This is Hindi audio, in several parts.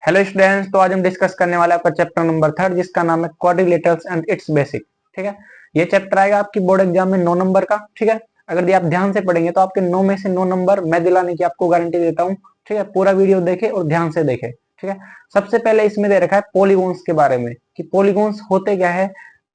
हेलो स्टूडेंट्स, तो आज हम डिस्कस करने वाले आपका चैप्टर नंबर 3 जिसका नाम है क्वाड्रिलेटरल्स एंड इट्स बेसिक। ठीक है, ये चैप्टर आएगा आपकी बोर्ड एग्जाम में 9 नंबर का। ठीक है, अगर ये आप ध्यान से पढ़ेंगे तो आपके 9 में से 9 नंबर मैं दिलाने की आपको गारंटी देता हूँ। ठीक है, पूरा वीडियो देखे और ध्यान से देखे। ठीक है, सबसे पहले इसमें दे रखा है पॉलीगॉन्स के बारे में कि पॉलीगॉन्स होते क्या है।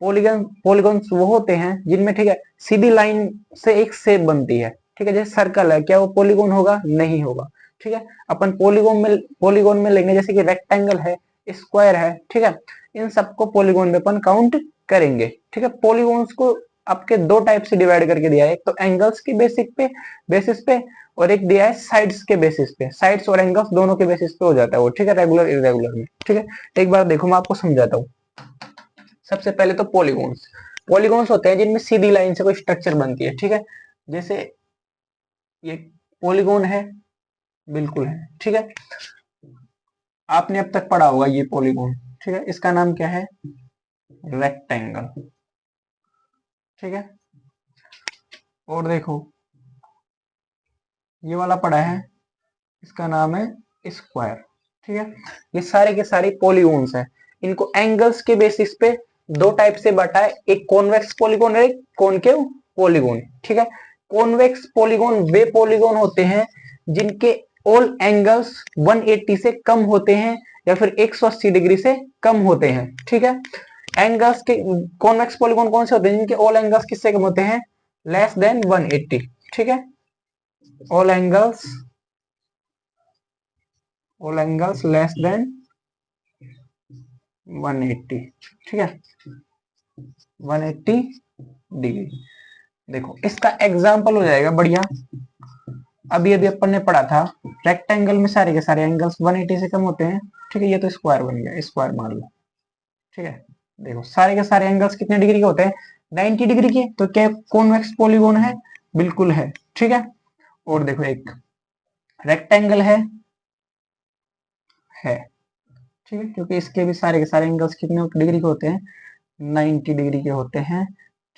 पॉलीगॉन्स वो होते हैं जिनमें, ठीक है, सीधी लाइन से एक शेप बनती है। ठीक है, जैसे सर्कल है, क्या वो पॉलीगॉन होगा? नहीं होगा। ठीक है, अपन पॉलीगॉन में लेंगे, जैसे कि रेक्टेंगल है, स्क्वायर है। ठीक है, इन सबको पॉलीगॉन में अपन काउंट करेंगे। ठीक है, पॉलीगॉन्स को आपके दो टाइप से डिवाइड करके दिया है, एक तो एंगल्स के बेसिस पे और एक दिया है साइड्स के बेसिस पे। साइड्स और एंगल्स दोनों के बेसिस पे हो जाता है वो। ठीक है, रेगुलर इरेगुलर में। ठीक है, एक बार देखो मैं आपको समझाता हूँ। सबसे पहले तो पॉलीगॉन्स पॉलीगॉन्स होते हैं जिनमें सीधी लाइन से कोई स्ट्रक्चर बनती है। ठीक है, जैसे ये पॉलीगॉन है, बिल्कुल है। ठीक है, आपने अब तक पढ़ा होगा ये पॉलीगॉन। ठीक है, इसका नाम क्या है? रेक्टेंगल। ठीक है, और देखो ये वाला पढ़ा है, इसका नाम है स्क्वायर। ठीक है, ये सारे के सारे पॉलीगॉन्स है। इनको एंगल्स के बेसिस पे दो टाइप से बांटा है, एक कॉन्वेक्स पॉलीगॉन है, एक कॉनकेव पॉलीगॉन। ठीक है, कॉन्वेक्स पॉलीगॉन वे पॉलीगॉन होते हैं जिनके ऑल एंगल्स 180 से कम होते हैं या फिर 180 डिग्री से कम होते हैं। ठीक है, एंगल्स के कॉन्वेक्स पॉलीगॉन कौन से होते हैं जिनके ऑल एंगल्स किससे कम होते हैं? Less than 180। ठीक है, ऑल एंगल्स लेस देन 180। ठीक है, 180 डिग्री। देखो इसका एग्जांपल हो जाएगा बढ़िया। अभी अभी अपन ने पढ़ा था रेक्टेंगल में सारे के सारे एंगल्स 180 से कम होते हैं। ठीक है, ये तो स्क्वायर बन गया, स्क्वायर मान लो। ठीक है, देखो सारे के सारे एंगल्स कितने डिग्री के होते हैं? 90 डिग्री के। तो क्या कॉन्वेक्स पॉलीगॉन है? बिल्कुल है। ठीक है, और देखो एक रेक्टेंगल है। ठीक है, क्योंकि इसके भी सारे के सारे एंगल्स कितने डिग्री के होते हैं? 90 डिग्री के होते हैं।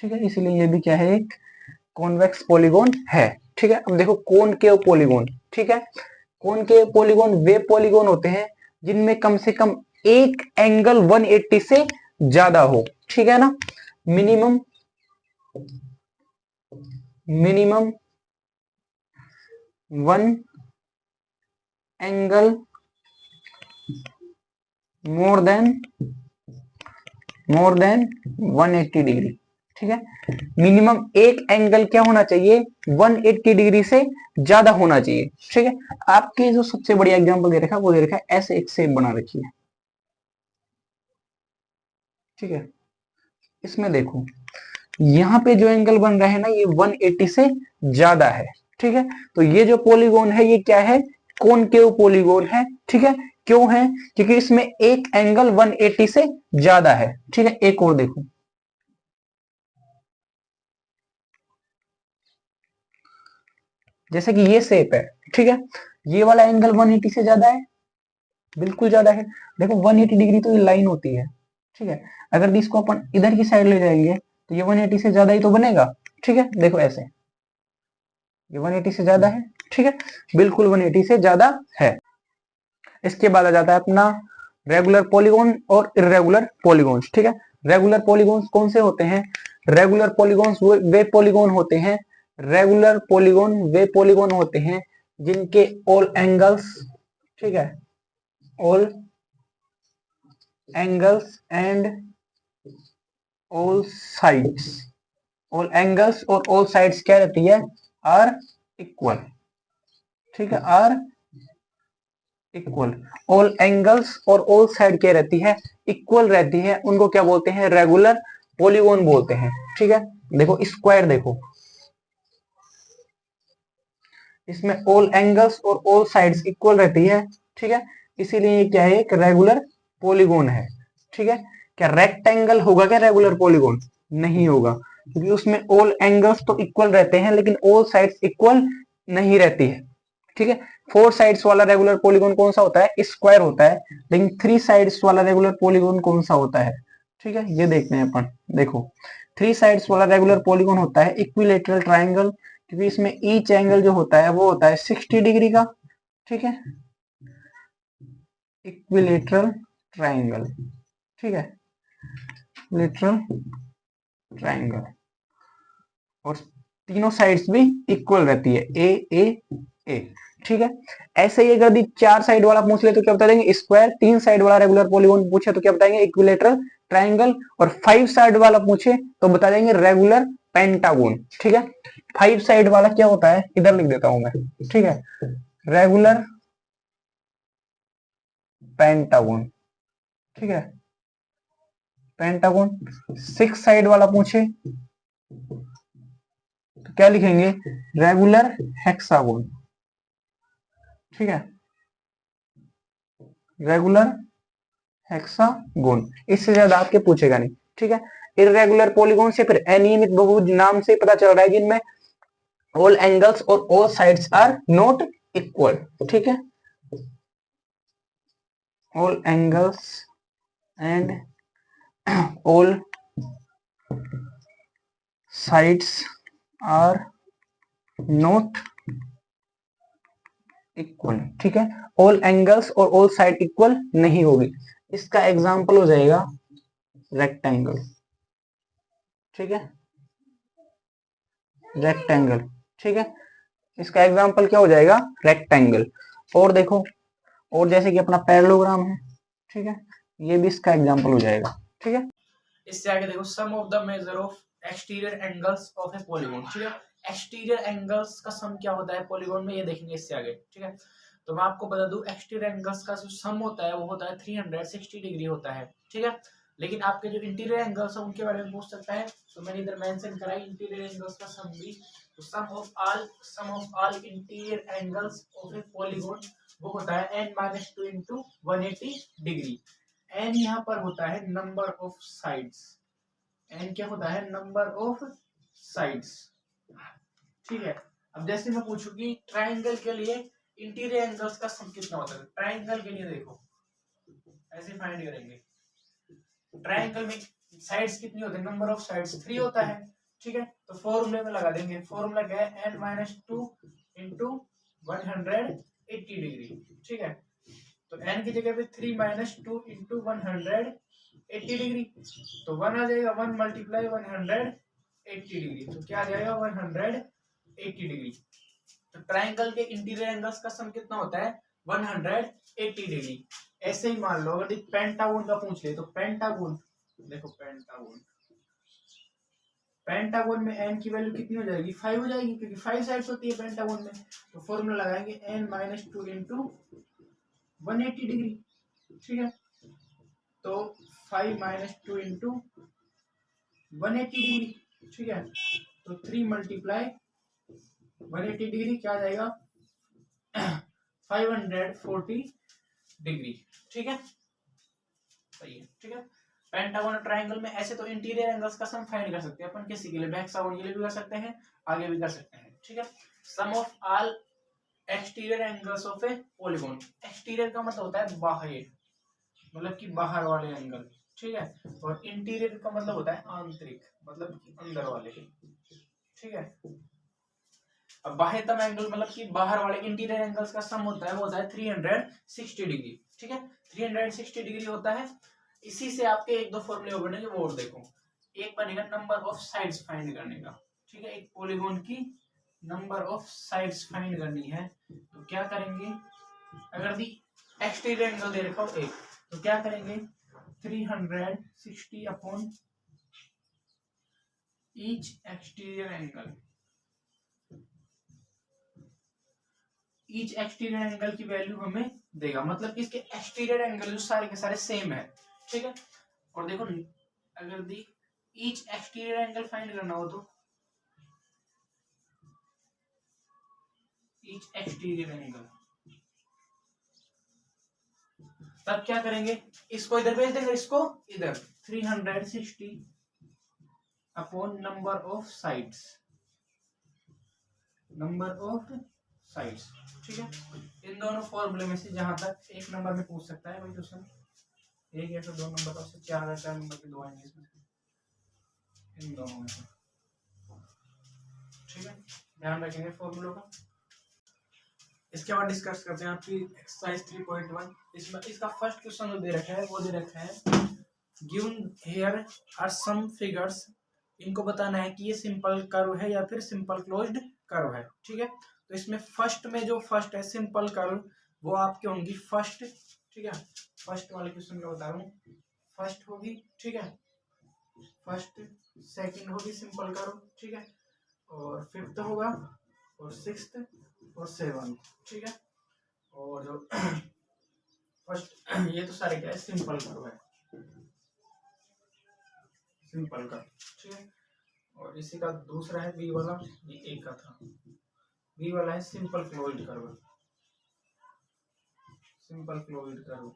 ठीक है, इसलिए ये भी क्या है? एक कॉन्वेक्स पॉलीगॉन है। ठीक है, अब देखो कॉनकेव पॉलीगॉन। ठीक है, कॉनकेव पॉलीगॉन वे पॉलीगॉन होते हैं जिनमें कम से कम एक एंगल 180 से ज्यादा हो। ठीक है ना, minimum one angle more than 180 degree. ठीक है, मिनिमम एक एंगल क्या होना चाहिए? 180 डिग्री से ज्यादा होना चाहिए। ठीक है, आपके जो सबसे बढ़िया एग्जांपल दे रखा है वो दे रखा है, ऐसे एक शेप बना रखी है। ठीक है, इसमें देखो यहाँ पे जो एंगल बन रहा है ना, ये 180 से ज्यादा है। ठीक है, तो ये जो पॉलीगॉन है ये क्या है? कॉनकेव पॉलीगॉन है। ठीक है, क्यों है? क्योंकि इसमें एक एंगल 180 से ज्यादा है। ठीक है, एक और देखो, जैसे कि ये शेप है। ठीक है, ये वाला एंगल 180 से ज्यादा है, बिल्कुल ज्यादा है। देखो 180 डिग्री तो ये लाइन होती है। ठीक है, अगर इसको अपन इधर की साइड ले जाएंगे तो ये 180 से ज्यादा ही तो बनेगा। ठीक है, देखो ऐसे ये 180 से ज्यादा है। ठीक है, बिल्कुल 180 से ज्यादा है। इसके बाद आ जाता है अपना रेगुलर पॉलीगॉन और इरेगुलर पॉलीगॉन्स। ठीक है, रेगुलर पॉलीगॉन्स कौन से होते हैं? रेगुलर पॉलीगॉन्स वे पॉलीगॉन होते हैं, रेगुलर पॉलीगॉन वे पॉलीगॉन होते हैं जिनके ऑल एंगल्स, ठीक है, all angles and all sides, all angles और ऑल साइड्स क्या रहती है? Are equal. ठीक है, आर इक्वल। ऑल एंगल्स और ऑल साइड क्या रहती है? इक्वल रहती है। उनको क्या बोलते हैं? रेगुलर पॉलीगॉन बोलते हैं। ठीक है, देखो स्क्वायर, देखो इसमें ऑल एंगल्स और ऑल साइड्स इक्वल रहती है। ठीक है, इसीलिए ये क्या है? एक रेगुलर पॉलीगॉन है। ठीक है, क्या रेक्टेंगल होगा क्या रेगुलर पॉलीगॉन? नहीं होगा, क्योंकि उसमें ऑल एंगल्स तो इक्वल रहते हैं लेकिन ऑल साइड्स इक्वल नहीं रहती है। ठीक है, 4 साइड्स वाला रेगुलर पॉलीगॉन कौन सा होता है? स्क्वायर होता है। लेकिन 3 साइड्स वाला रेगुलर पॉलीगॉन कौन सा होता है? ठीक है, ये देखते हैं अपन। देखो 3 साइड्स वाला रेगुलर पॉलीगॉन होता है इक्विलेटरल ट्राइंगल, क्योंकि इसमें ईच एंगल जो होता है वो होता है 60 डिग्री का। ठीक है, इक्विलेटरल ट्राइंगल, ठीक है, इक्विलेटरल ट्राइंगल, और तीनों साइड्स भी इक्वल रहती है, ए ए ए, ठीक है। ऐसे ही अगर चार साइड वाला पूछ ले तो क्या बता देंगे, स्क्वायर। तीन साइड वाला रेगुलर पॉलीगॉन पूछे तो क्या बताएंगे, इक्विलेटरल ट्राइंगल। और 5 साइड वाला पूछे तो बता देंगे रेगुलर पेंटागोन, ठीक है। 5 साइड वाला क्या होता है, इधर लिख देता हूं मैं, ठीक है, रेगुलर पेंटागोन, ठीक है, पेंटागोन। 6 साइड वाला पूछे तो क्या लिखेंगे, रेगुलर हेक्सागोन, ठीक है, रेगुलर हेक्सागोन। इससे ज्यादा आपके पूछेगा नहीं, ठीक है। इर्रेगुलर पॉलीगॉन से फिर अनियमित बहुभुज नाम से पता चल रहा है जिनमें ऑल एंगल्स और all sides are not equal, ठीक है, all angles and all sides are not equal, ठीक है। ऑल एंगल्स और ऑल साइड इक्वल नहीं होगी। इसका एग्जांपल हो जाएगा रेक्टेंगल, ठीक है, रेक्टेंगल, ठीक है, इसका एग्जांपल क्या हो जाएगा, रेक्टेंगल। और देखो, और जैसे कि अपना पैरेललोग्राम है, ठीक है, ये भी इसका एग्जांपल हो जाएगा, ठीक है। इससे आगे देखो, sum of the measure of exterior angles of a polygon, ठीक है। एक्सटीरियर एंगल्स का सम क्या होता है पॉलीगॉन में, ये देखेंगे इससे आगे, ठीक है। तो मैं आपको बता दूं, एक्सटीरियर एंगल्स का जो सम होता है वो होता है 360 डिग्री होता है, ठीक है। लेकिन आपके जो इंटीरियर एंगल्स है उनके बारे में पूछ सकता है, तो मैंने इधर मेंशन करा है इंटीरियर एंगल्स का सम भी। तो sum of all interior angles of a polygon वो होता है n-2 into 180 डिग्री। एन यहाँ पर होता है नंबर ऑफ साइड्स, एन क्या होता है, नंबर ऑफ साइड्स, ठीक है। अब जैसे मैं पूछूं कि ट्राइंगल के लिए इंटीरियर एंगल्स का सम कितना होता है, ट्राइंगल के लिए देखो ऐसे फाइंड करेंगे, ट्राइंगल में साइड्स कितनी होती है, नंबर ऑफ साइड्स 3 होता है, ठीक है। तो फॉर्मूले में लगा देंगे, फॉर्मूला क्या है, n-2 into 180 डिग्री, ठीक है। तो n की जगह पे 3-2 into 180 डिग्री, तो 1 आ जाएगा, 1 मल्टीप्लाई 180 डिग्री, तो क्या आ जाएगा 180 डिग्री। तो ट्राइंगल के इंटीरियर एंगल्स का सम कितना होता है, 180 डिग्री। ऐसे ही मान लो अगर पेंटागोन का पूछ ले, तो पेंटागोन देखो, पेंटागोन में n की वैल्यू कितनी हो जाएगी, 5 हो जाएगी, क्योंकि 5 साइड्स होती है पेंटागोन में। तो फॉर्मूला लगाएंगे n-2 into 180 डिग्री, ठीक है। तो 5-2 into 180 डिग्री, ठीक है। तो 3 मल्टीप्लाई 180 डिग्री क्या आ जाएगा 540 डिग्री, ठीक है, सही है, ठीक है। पेंटागोन और ट्राइंगल में ऐसे तो इंटीरियर एंगल्स का सम फाइंड कर सकते हैं अपन, किसी के लिए हेक्सागोन के लिए भी कर सकते हैं, आगे भी कर सकते हैं, ठीक है। Sum of all exterior angles of a polygon, exterior का मतलब होता है बाहर, मतलब कि बाहर वाले एंगल, ठीक है। और इंटीरियर का मतलब होता है आंतरिक, मतलब कि अंदर वाले, ठीक है। अब बाह्यतम एंगल मतलब कि बाहर वाले इंटीरियर एंगल्स का सम होता है, वो होता है 360 डिग्री, ठीक है, 360 डिग्री होता है। इसी से आपके एक दो फॉर्मूले बनेंगे, वो और देखो। एक बनेगा नंबर ऑफ साइड्स फाइंड करने का, ठीक है, एक पॉलीगॉन की नंबर ऑफ साइड्स फाइंड करनी है, तो क्या करेंगे, अगर दी एक्सटीरियर एंगल दे रखा हो एक, तो क्या करेंगे 360 upon each exterior angle, each exterior angle की वैल्यू हमें देगा, मतलब इसके एक्सटीरियर एंगल जो सारे के सारे सेम है, ठीक है। और देखो अगर दी ईच एक्सटीरियर एंगल फाइंड करना हो तो ईच एक्सटीरियर एंगल, तब क्या करेंगे, इसको इधर भेज देंगे, इसको इधर 360 upon number of sides, number of sides, ठीक है। इन दोनों फॉर्मूले में से जहां तक एक नंबर में पूछ सकता है भाई क्वेश्चन, एक या फिर 2 नंबर से 4 नंबर के 2 आएंगे इसमें, इन दोनों में से, ठीक है, ध्यान रखेंगे फॉर्मूलों का। इसके बाद डिस्कस करते हैं आपकी एक्सरसाइज 3.1। इसमें इसका फर्स्ट क्वेश्चन जो दे रखा है वो दे रखा है given here are some figures. इनको बताना है कि ये सिंपल कर्व है या फिर सिंपल क्लोज्ड कर्व है, ठीक है। तो इसमें फर्स्ट में जो फर्स्ट है सिंपल कर्व वो आपकी होंगी फर्स्ट, ठीक है। फर्स्ट वाले क्वेश्चन में बता रहा हूँ, फर्स्ट होगी, ठीक है, फर्स्ट, सेकंड होगी सिंपल कर्व, ठीक है, और फिफ्थ होगा, और सिक्स्थ और सेवंथ, ठीक है। और जो फर्स्ट ये तो सारे क्या है सिंपल कर्व है, सिंपल कर्व, ठीक है। और इसी का दूसरा है बी वाला, ये एक का था, बी वाला है simple closed curve, simple closed curve.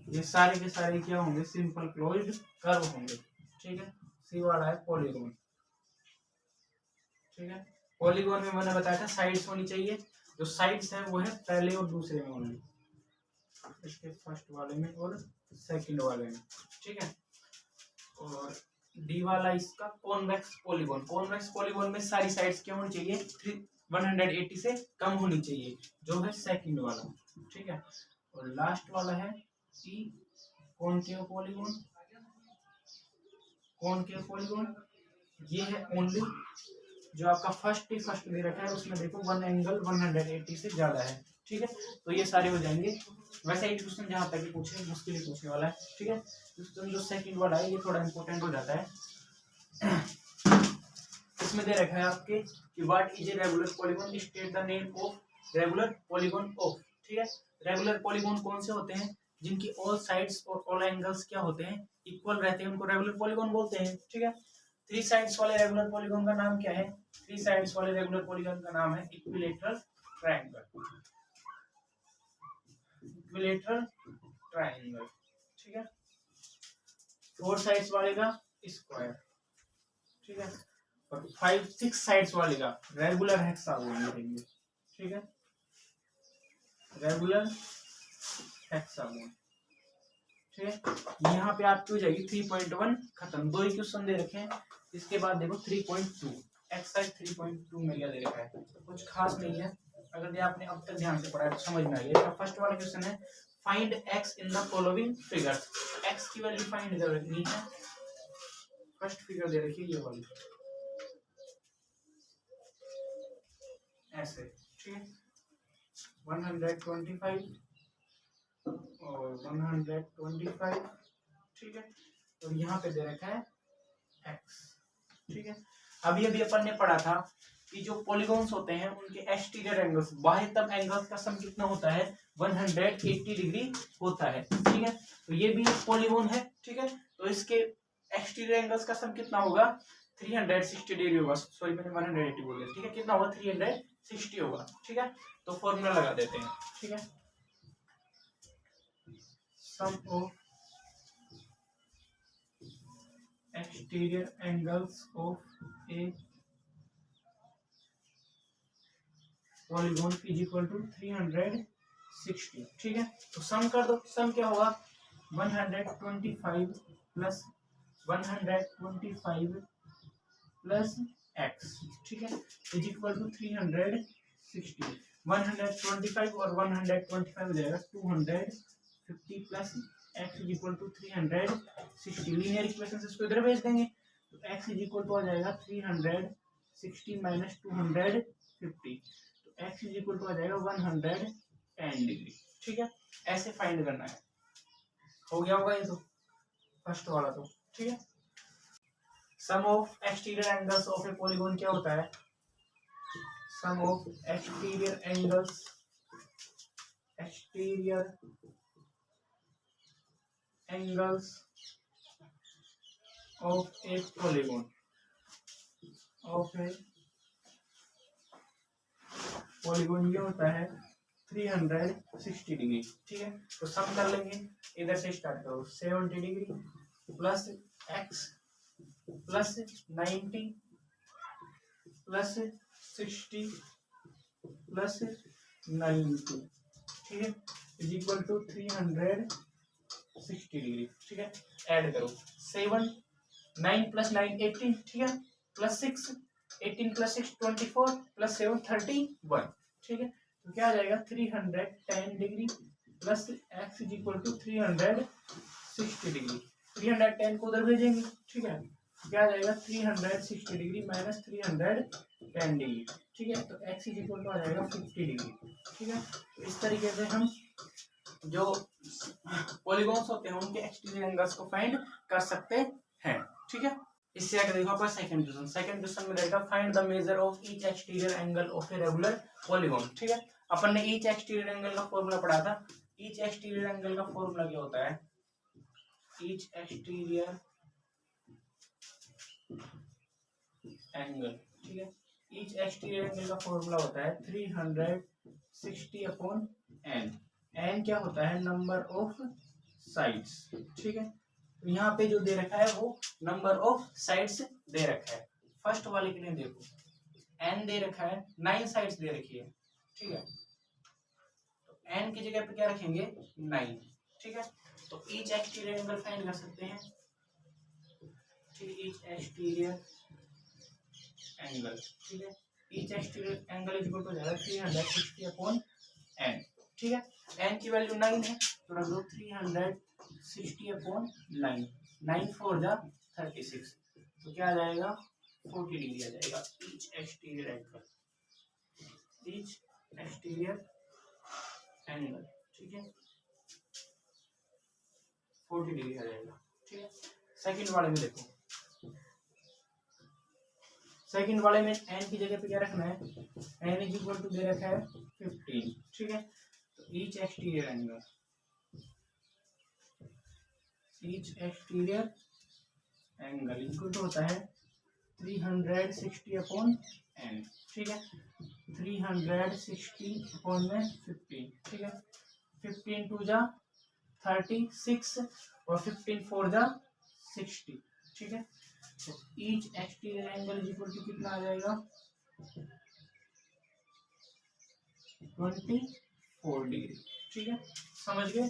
ये सारे के सारे क्या होंगे सिंपल क्लोज्ड कर्व होंगे, ठीक है। सी वाला है पॉलीगॉन, ठीक है। पॉलीगॉन में मैंने बताया था साइड्स होनी चाहिए, जो साइड्स है वो है पहले और दूसरे में होंगी, इसके फर्स्ट वाले में और सेकंड वाले में, ठीक है। और डी वाला इसका कॉन्वेक्स पॉलीगॉन, कॉन्वेक्स पॉलीगॉन में सारी साइड्स क्या होनी चाहिए 180 से कम होनी चाहिए, जो है सेकंड वाला, ठीक है। और लास्ट वाला है ई कॉनकेव पॉलीगॉन, कॉनकेव पॉलीगॉन ये है ओनली जो आपका फर्स्ट दे रखा है उसमें देखो वन एंगल 180 से ज्यादा है, ठीक है। तो ये सारे हो जाएंगे। वैसे एक क्वेश्चन जहां तक पूछे मुश्किल ही पूछने वाला है, ठीक है। क्वेश्चन जो सेकंड वाला है ये थोड़ा इंपॉर्टेंट हो जाता है। इसमें दे रखा है आपके कि what is a regular polygon, state the name of regular polygon of, ठीक है। रेगुलर पॉलीगॉन कौन से होते हैं जिनकी ऑल साइड्स और ऑल एंगल्स क्या होते हैं इक्वल रहते हैं, उनको रेगुलर पॉलीगॉन बोलते हैं, ठीक है। थ्री साइड्स वाले रेगुलर पॉलीगॉन का नाम क्या है, थ्री साइड्स वाले रेगुलर पॉलीगॉन का नाम है इक्विलेटरल ट्रायंगल, इक्विलेटरल ट्रायंगल, ठीक है। फोर साइड्स वाले का स्क्वायर, ठीक है। और 5-6 साइड्स वाले का रेगुलर हेक्सागोन लिखेंगे, ठीक है, रेगुलर हेक्सागोन, ठीक है। यहाँ पे आपकी हो जाएगी 3.1 खत्म। दो ही क्वेश्चन दे रखे हैं। इसके बाद देखो 3.2 एक्सरसाइज 3.2 में क्या दे रखा है, कुछ खास नहीं है, अगर ये आपने अब तक ध्यान से पढ़ा है तो समझ में आ गया। फर्स्ट वाला क्वेश्चन है find x in the following figures, x की वैल्यू फाइंड करनी है। फर्स्ट फिगर दे रखी है ये वाली ऐसे, ठीक है, 125 और 125, ठीक है। तो यहाँ पे दे रखा है x, ठीक है। अभी अभी अपन ने पढ़ा था कि जो पॉलीगॉन्स होते हैं उनके एक्सटीरियर एंगल्स, बाह्यतम एंगल्स का सम कितना होता है 180 डिग्री होता है, ठीक है। तो ये भी एक पॉलीगॉन है, ठीक है। तो इसके एक्सटीरियर एंगल्स का सम कितना होगा 360 डिग्री होगा, सॉरी मैंने 180 बोल दिया, ठीक है। कितना होगा 360 होगा, ठीक है। तो फॉर्मूला लगा देते हैं, ठीक है। Sum of exterior angles of a polygon is equal to 360, ठीक है। तो सम कर दो, सम क्या होगा 125 प्लस 125 प्लस x, ठीक है, इज इक्वल टू 360। 125 और 125 हो जाएगा 250 plus x is equal to 360। Linear equation से इसको इधर भेज देंगे तो x इज इक्वल टू आ जाएगा 360 माइनस 250, तो x इज इक्वल टू आ जाएगा 110 डिग्री, ठीक है। ऐसे फाइंड करना है, हो गया होगा ये तो फर्स्ट वाला तो, ठीक है। Sum of exterior angles of a polygon क्या होता है, sum of exterior angles, exterior angles of a polygon, of a polygon ये होता है 360 डिग्री, ठीक है। तो सम कर लेंगे, इधर से स्टार्ट करो 70 degree plus x plus 90 plus 60 plus 90, ठीक है, इज इक्वल टू 360 डिग्री, ठीक है। ऐड करो 7 9 प्लस 9 18, ठीक है, प्लस 6 18 प्लस 6 24 प्लस 7 31, ठीक है। तो क्या आ जाएगा 310 degree plus x is equal to 360 degree. 310 को उधर भेजेंगे, ठीक है। क्या आ जाएगा 360 डिग्री माइनस 310 डिग्री, ठीक है। तो x इज इक्वल टू आ जाएगा 50 डिग्री, ठीक है। इस तरीके से हम जो पॉलीगॉन्स होते हैं उनके एक्सटीरियर एंगल्स को फाइंड कर सकते हैं, ठीक है। इससे आगे देखो आपका सेकंड क्वेश्चन। सेकंड क्वेश्चन में रहेगा find the measure of each exterior angle of A regular polygon, ठीक है। अपन ने ईच एक्सटीरियर एंगल का फॉर्मूला पढ़ा था। ईच एक्सटीरियर एंगल का फॉर्मूला क्या होता है? ईच एक्सटीरियर एंगल, ठीक है। ईच एक्सटीरियर एंगल का फॉर्मूला होता है 360 अपॉन एन। एन क्या होता है? नंबर ऑफ साइड्स, ठीक है। तो यहाँ पे जो दे रखा है वो नंबर ऑफ साइड्स दे रखा है। फर्स्ट वाले के लिए देखो एन दे रखा है, 9 साइड्स दे रखी है, ठीक है। तो एन की जगह पे क्या रखेंगे? 9, ठीक है। तो ईच एक्सटीरियर एंगल फाइंड कर सकते हैं, ठीक है। ईच एक्सटीरियर एंगल, ठीक है। Each exterior angle is equal to हो जाएगा 360 अपॉन एन, ठीक है। एन की वैल्यू 9 है तो रख दो 360 अपॉन 9, 9 4 जा 36, तो क्या आ जाएगा 40 डिग्री आ जाएगा each exterior angle, each exterior angle, ठीक है। 40 डिग्री आ जाएगा, ठीक है। सेकंड वाले में देखो, सेकंड वाले में एन की जगह पे क्या रखना है? एन इज इक्वल टू दे रखा है 15, ठीक है। तो each exterior angle, each exterior angle equal to होता है 360 अपॉन एन, ठीक है। 360 अपॉन में 15, ठीक है। 15 2 जा 36 और 15 4 जा 60, ठीक है। तो each exterior angle is equal to कितना आ जाएगा? 24 डिग्री, ठीक है। समझ गए?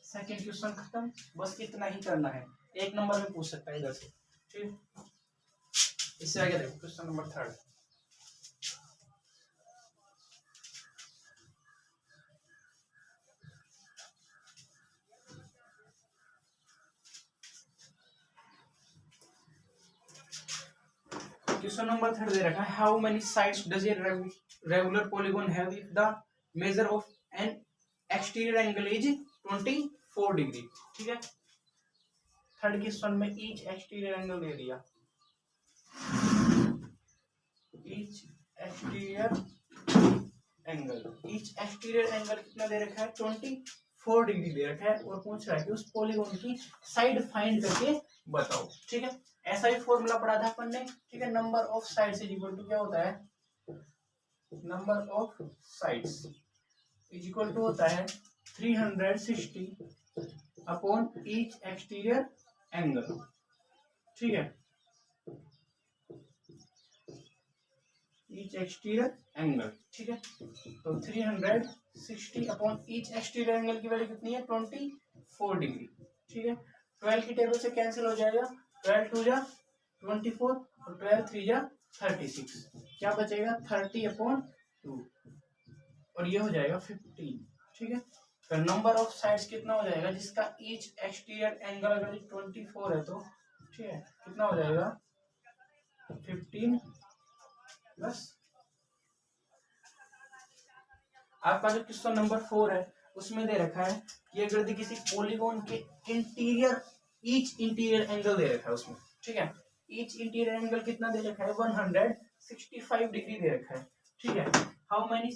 सेकंड क्वेश्चन खत्म। बस इतना ही करना है, एक नंबर में पूछ सकता है इधर से, ठीक। इससे आगे देखो question number third. Question number third दे रखा है how many sides does a regular polygon have if the measure of an exterior angle is 24 degree, ठीक है। थर्ड क्वेश्चन में ईच एक्सटीरियर एंगल दे दिया, each exterior angle, each exterior angle कितना दे रखा है? 24 डिग्री दे रखा है और पूछ रहा है कि उस पॉलीगॉन की साइड फाइंड करके बताओ, ठीक है। ऐसा ही फॉर्मूला पढ़ा था अपन ने, ठीक है। Number of sides is equal to क्या होता है? Number of sides is equal to होता है 360 अपॉन ईच एक्सटीरियर एंगल, ठीक है। ईच एक्सटीरियर एंगल, ठीक है। तो 360 अपॉन ईच एक्सटीरियर एंगल की वैल्यू कितनी है? 24 डिग्री, ठीक है। 12 की टेबल से कैंसिल हो जाएगा, 12 2 जा 24 और 12 3 जा 36, क्या बचेगा? 30 अपॉन 2 और ये हो जाएगा 15, ठीक है। तो नंबर ऑफ साइड्स कितना हो जाएगा जिसका ईच एक्सटीरियर एंगल अगर 24 है तो, ठीक है, कितना हो जाएगा? 15 प्लस आपका जो क्वेश्चन नंबर 4 है उसमें दे रखा है कि अगर यदि किसी पॉलीगॉन के इंटीरियर, ईच इंटीरियर एंगल दे रखा है उसमें, ठीक है। ईच इंटीरियर एंगल कितना दे रखा है? 165 डिग्री दे रखा है, ठीक है। हाउ मेनी,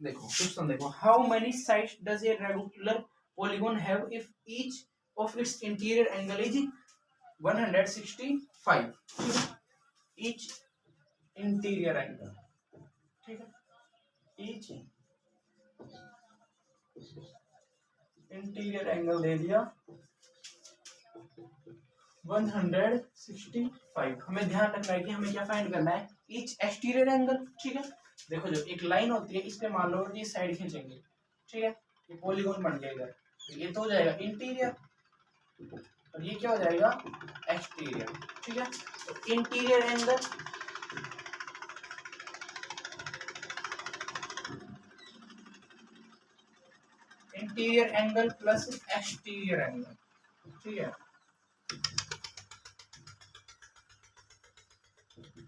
देखो क्वेश्चन देखो, how many sides does a regular polygon have if each of its interior angle is 165, ठीक है। ईच इंटीरियर एंगल, ठीक है। ईच इंटीरियर एंगल दे दिया 165। हमें ध्यान रखना है कि हमें क्या फाइंड करना है? ईच एक्सटीरियर एंगल, ठीक है। देखो जो एक लाइन होती है इस पे मान लो ये साइड खींचेंगे, ठीक है। ये पॉलीगॉन बन गया इधर, तो ये तो हो जाएगा इंटीरियर, और ये क्या हो जाएगा एक्सटीरियर। ठीक है, तो interior angle plus exterior angle. ठीक है,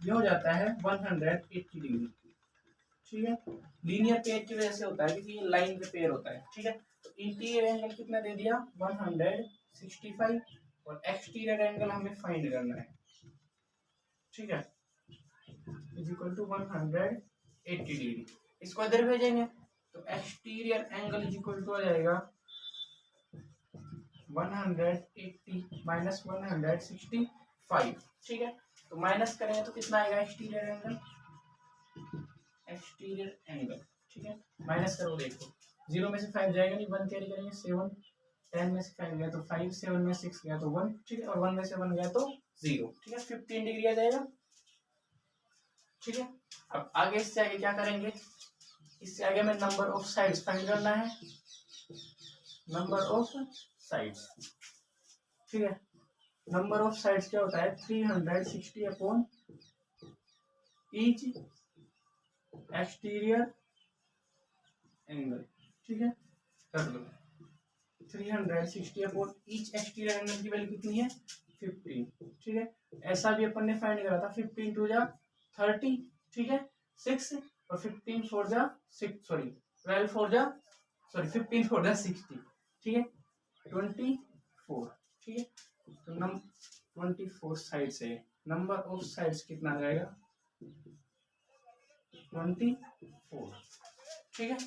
ये हो जाता है 180 डिग्री। ठीक है, लीनियर पेयर की वजह से होता है क्योंकि ये लाइन पे पेयर होता है। ठीक है, तो इंटीरियर एंगल कितना दे दिया 165 और एक्सटीरियर एंगल हमें फाइंड करना है। ठीक है, इज इक्वल टू 180 डिग्री। इसको इधर भेजेंगे तो exterior angle is equal to आ जाएगा 180 माइनस 165। ठीक है, तो माइनस करेंगे तो कितना आएगा एक्सटीरियर एंगल, ठीक है, माइनस करो देखो, 0 में से 5 जाएगा नहीं, 1 कैरी करेंगे 7, 10 में से 5 गया तो 5, 7 में 6 गया तो 1। ठीक है, और 1 में से 1 गया तो 0। ठीक है, 15 डिग्री आ जाएगा। ठीक है, अब आगे इससे आगे क्या करेंगे, इससे आगे में नंबर ऑफ साइड्स फाइंड करना है, नंबर ऑफ साइड्स। ठीक है, नंबर ऑफ साइड्स क्या होता है 360 अपॉन ईच एक्सटीरियर एंगल। ठीक है, कर लो 360 अपॉन ईच एक्सटीरियर एंगल की वैल्यू कितनी है 15। ठीक है, ऐसा भी अपन ने फाइंड करा था 15 टू जा 30। ठीक है, 6 और 15 फोर जा 6 सॉरी 12 फोर जा सॉरी 15 फोर जा 60। ठीक है, 24। ठीक है, तो 24 साइड से नंबर ऑफ साइड्स कितना आ जाएगा 24। ठीक है,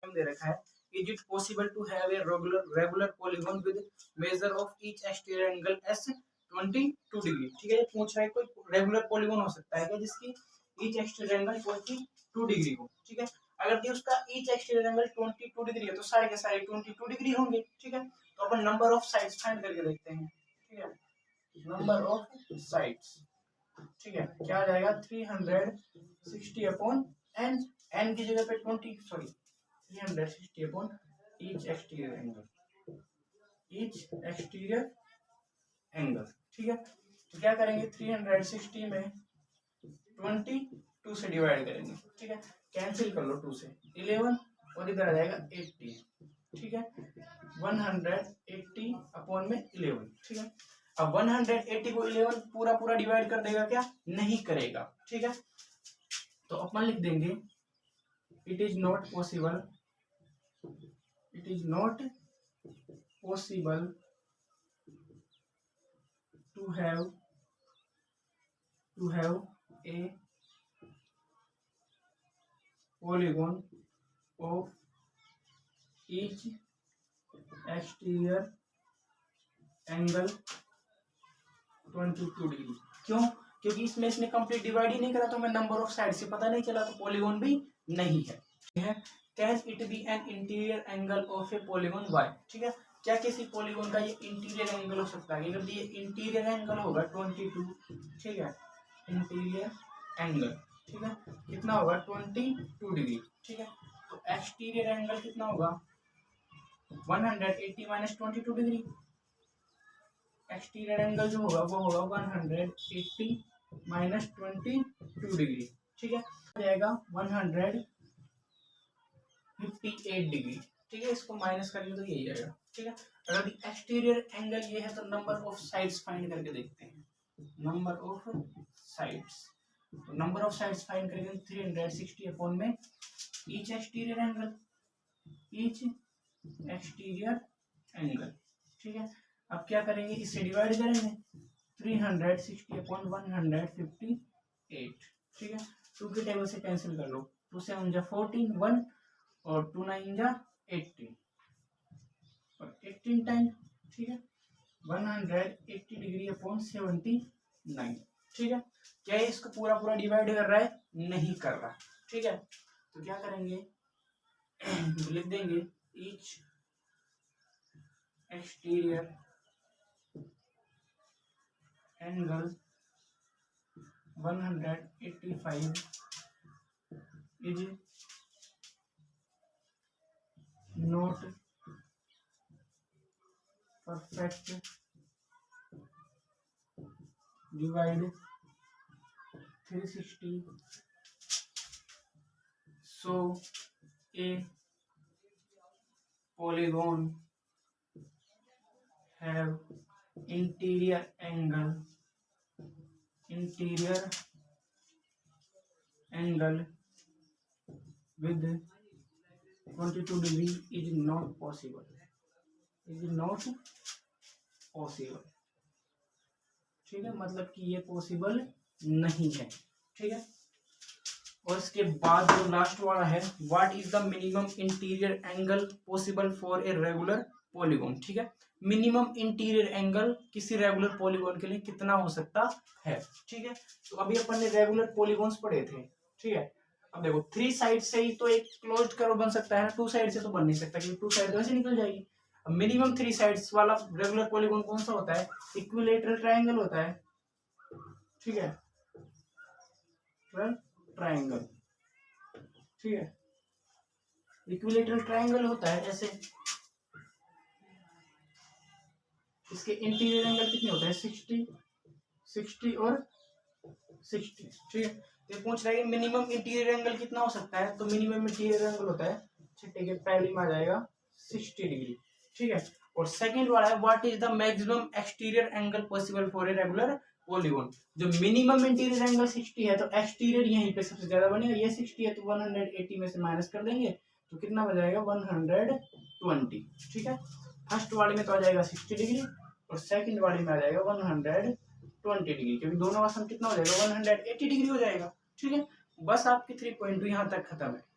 हम दे रखा है is it possible to have a regular polygon with measure of each exterior angle as 22 degree. ठीक है, ये पूछ रहा है कोई रेगुलर पॉलीगॉन हो सकता है क्या जिसकी ईच एक्सटीरियर एंगल 22 डिग्री हो। ठीक है, अगर कि उसका ईच एक्सटीरियर एंगल 22 डिग्री है तो सारे के सारे 22 डिग्री होंगे। ठीक है, तो अपन नंबर ऑफ साइड्स फाइंड करके देखते हैं। ठीक है, नंबर ऑफ साइड्स। ठीक है, क्या आ जाएगा 360 अपॉन एन, एन की जगह पे 360 अपॉन ईच एक्सटीरियर एंगल। ठीक है, तो क्या करेंगे 360 में 22 से डिवाइड करेंगे। ठीक है, कैंसिल कर लो 2 से 11 और इधर आ जाएगा 80। ठीक है, 180 अपॉन में 11। ठीक है, अब 180 को 11 पूरा पूरा डिवाइड कर देगा क्या, नहीं करेगा। ठीक है, तो अपन लिख देंगे it is not possible to have a polygon of each exterior angle 22 degree. क्यों, क्योंकि इसमें इसने कंप्लीट डिवाइड ही नहीं करा तो हमें नंबर ऑफ साइड से पता नहीं चला, तो पॉलीगॉन भी नहीं है। Can it be an interior angle of a polygon why. ठीक है, क्या किसी पॉलीगॉन का ये इंटीरियर एंगल हो सकता है, अगर ये इंटीरियर एंगल होगा 22। ठीक है, इंटीरियर एंगल ठीक है कितना होगा 22 डिग्री। ठीक है, तो एक्सटीरियर एंगल कितना होगा 180 माइनस 22 डिग्री। एक्सटीरियर एंगल जो होगा वो होगा 180 माइनस 22 डिग्री। ठीक है, हो जाएगा 158 डिग्री। ठीक है, इसको माइनस करेंगे तो यही आएगा। ठीक है, अगर एक्सटीरियर एंगल ये है तो नंबर ऑफ साइड्स फाइंड करके देखते हैं। नंबर ऑफ साइड्स, तो नंबर ऑफ साइड्स फाइंड करेंगे 360 अपॉन में ईच एक्सटीरियर एंगल। ठीक है, अब क्या करेंगे, इससे डिवाइड करेंगे 360 अपॉन 158। ठीक है, 2 के टेबल से कैंसिल कर लो, 2 से 14 1 और 2 9 जा 18 और 18 टाइम। ठीक है, 180 डिग्री अपॉन 79। ठीक है, क्या ये इसको पूरा पूरा डिवाइड कर रहा है, नहीं कर रहा। ठीक है, तो क्या करेंगे लिख देंगे each exterior angle 185 is not perfect divide 360 so a polygon have interior angle with 22 degree is not possible, ठीक है, मतलब कि ये पॉसिबल नहीं है, ठीक है। और इसके बाद जो लास्ट वाला है, what is the minimum interior angle possible for a regular polygon, ठीक है। मिनिमम इंटीरियर एंगल किसी रेगुलर पॉलीगॉन के लिए कितना हो सकता है, ठीक है। तो अभी अपन ने रेगुलर पॉलीगॉन्स पढ़े थे, ठीक है। अब देखो 3 साइड से ही तो एक क्लोज्ड कर्व बन सकता है ना, 2 साइड से तो बन नहीं सकता, क्योंकि 2 साइड तो ऐसे निकल जाएगी। अब मिनिमम 3 साइड्स वाला रेगुलर पॉलीगॉन कौन सा होता है? इक्विलैटरल ट्रायंगल होता है, ठीक है, ट्रायंगल, ठीक है। इक्विलैटरल ट्रायंगल होता है ऐसे, इसके इंटीरियर एंगल कितने होते हैं? 60 और 60, ठीक है। ये पूछ रहा है कि मिनिमम इंटीरियर एंगल कितना हो सकता है, तो मिनिमम इंटीरियर एंगल होता है, ठीक है, पहले में आ जाएगा 60 डिग्री, ठीक है। और सेकंड वाला है what is the maximum exterior angle possible for a regular polygon. जो मिनिमम इंटीरियर एंगल 60 है, तो एक्सटीरियर यहीं पे सबसे ज्यादा बनेगा, ये 60 है तो 180 में से माइनस कर देंगे तो कितना बच जाएगा? 120, ठीक है। फर्स्ट वाले में तो आ जाएगा 60 डिग्री और सेकंड वाले में आ जाएगा 120 डिग्री, क्योंकि दोनों का सम कितना हो जाएगा? 180 डिग्री हो जाएगा, ठीक है। बस आपकी 3.2 यहाँ तक खत्म है।